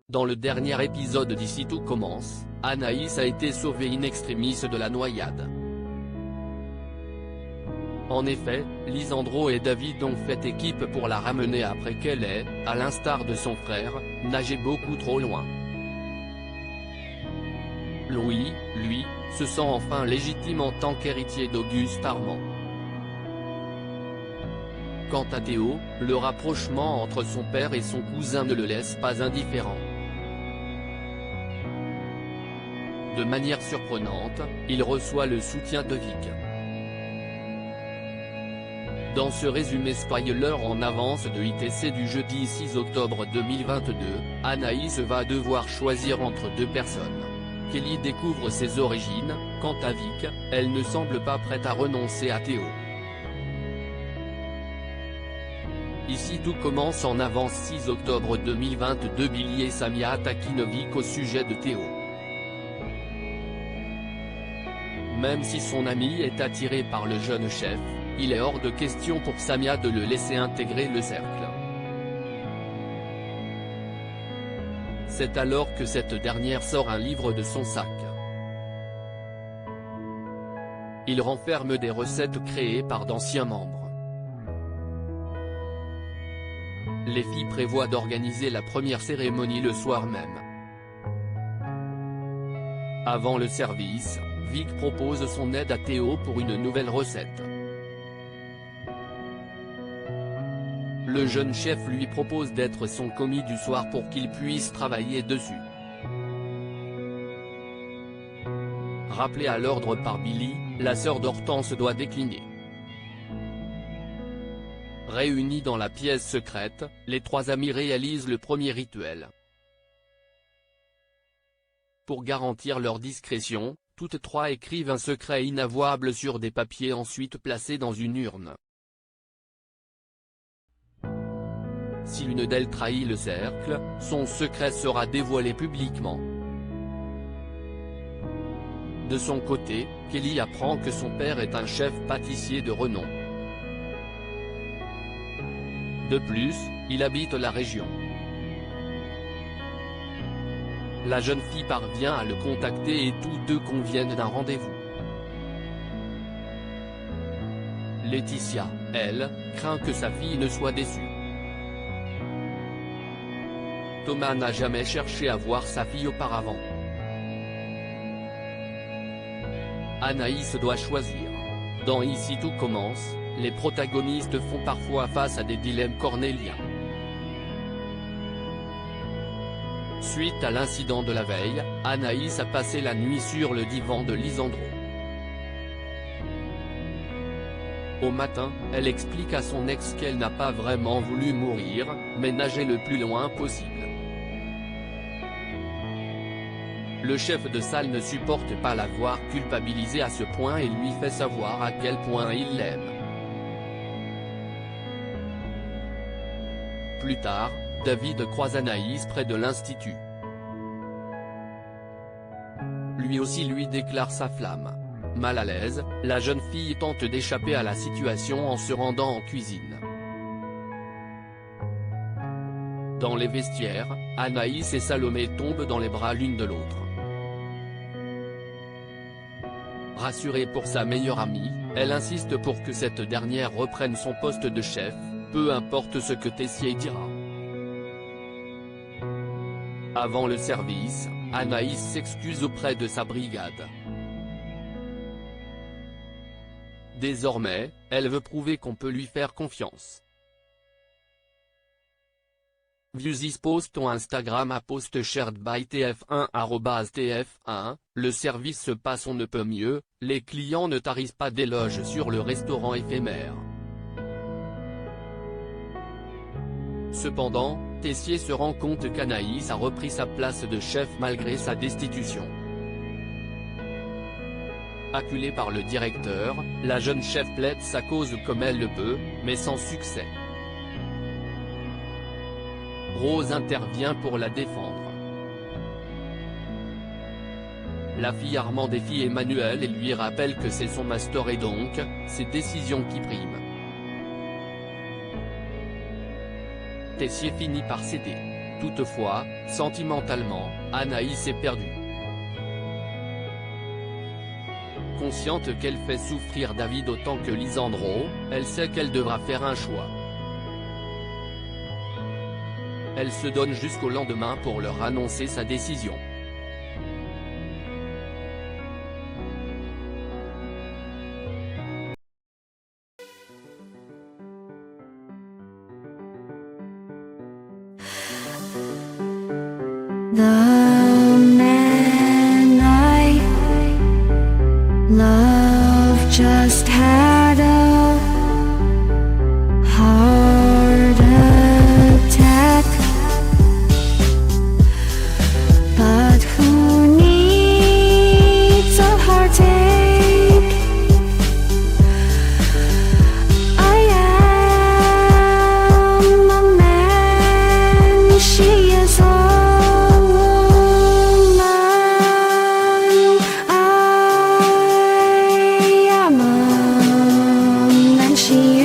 Dans le dernier épisode d'Ici tout commence, Anaïs a été sauvée in extremis de la noyade. En effet, Lisandro et David ont fait équipe pour la ramener après qu'elle ait, à l'instar de son frère, nagé beaucoup trop loin. Louis, lui, se sent enfin légitime en tant qu'héritier d'Auguste Armand. Quant à Théo, le rapprochement entre son père et son cousin ne le laisse pas indifférent. De manière surprenante, il reçoit le soutien de Vic. Dans ce résumé spoiler en avance de ITC du jeudi 6 octobre 2022, Anaïs va devoir choisir entre deux personnes. Kelly découvre ses origines, quant à Vic, elle ne semble pas prête à renoncer à Théo. Ici tout commence en avance 6 octobre 2022. Billy et Samia taquinent Vic au sujet de Théo. Même si son ami est attiré par le jeune chef, il est hors de question pour Samia de le laisser intégrer le cercle. C'est alors que cette dernière sort un livre de son sac. Il renferme des recettes créées par d'anciens membres. Les filles prévoient d'organiser la première cérémonie le soir même. Avant le service, Vic propose son aide à Théo pour une nouvelle recette. Le jeune chef lui propose d'être son commis du soir pour qu'il puisse travailler dessus. Rappelée à l'ordre par Billy, la sœur d'Hortense doit décliner. Réunis dans la pièce secrète, les trois amis réalisent le premier rituel. Pour garantir leur discrétion, toutes trois écrivent un secret inavouable sur des papiers ensuite placés dans une urne. Si l'une d'elles trahit le cercle, son secret sera dévoilé publiquement. De son côté, Kelly apprend que son père est un chef pâtissier de renom. De plus, il habite la région. La jeune fille parvient à le contacter et tous deux conviennent d'un rendez-vous. Laetitia, elle, craint que sa fille ne soit déçue. Thomas n'a jamais cherché à voir sa fille auparavant. Anaïs doit choisir. Dans Ici tout commence, les protagonistes font parfois face à des dilemmes cornéliens. Suite à l'incident de la veille, Anaïs a passé la nuit sur le divan de Lisandro. Au matin, elle explique à son ex qu'elle n'a pas vraiment voulu mourir, mais nager le plus loin possible. Le chef de salle ne supporte pas la voir culpabilisée à ce point et lui fait savoir à quel point il l'aime. Plus tard, David croise Anaïs près de l'institut. Lui aussi lui déclare sa flamme. Mal à l'aise, la jeune fille tente d'échapper à la situation en se rendant en cuisine. Dans les vestiaires, Anaïs et Salomé tombent dans les bras l'une de l'autre. Rassurée pour sa meilleure amie, elle insiste pour que cette dernière reprenne son poste de chef, peu importe ce que Tessier dira. Avant le service, Anaïs s'excuse auprès de sa brigade. Désormais, elle veut prouver qu'on peut lui faire confiance. Views this post on Instagram à post shared by tf1 @tf1, le service se passe on ne peut mieux, les clients ne tarissent pas d'éloges sur le restaurant éphémère. Cependant, Tessier se rend compte qu'Anaïs a repris sa place de chef malgré sa destitution. Acculée par le directeur, la jeune chef plaide sa cause comme elle le peut, mais sans succès. Rose intervient pour la défendre. La fille Armand défie Emmanuel et lui rappelle que c'est son master et donc, ses décisions qui priment. Tessier finit par céder. Toutefois, sentimentalement, Anaïs est perdue. Consciente qu'elle fait souffrir David autant que Lisandro, elle sait qu'elle devra faire un choix. Elle se donne jusqu'au lendemain pour leur annoncer sa décision. The man I love just had a heart attack, but who needs a heartache? I am a man, she is a she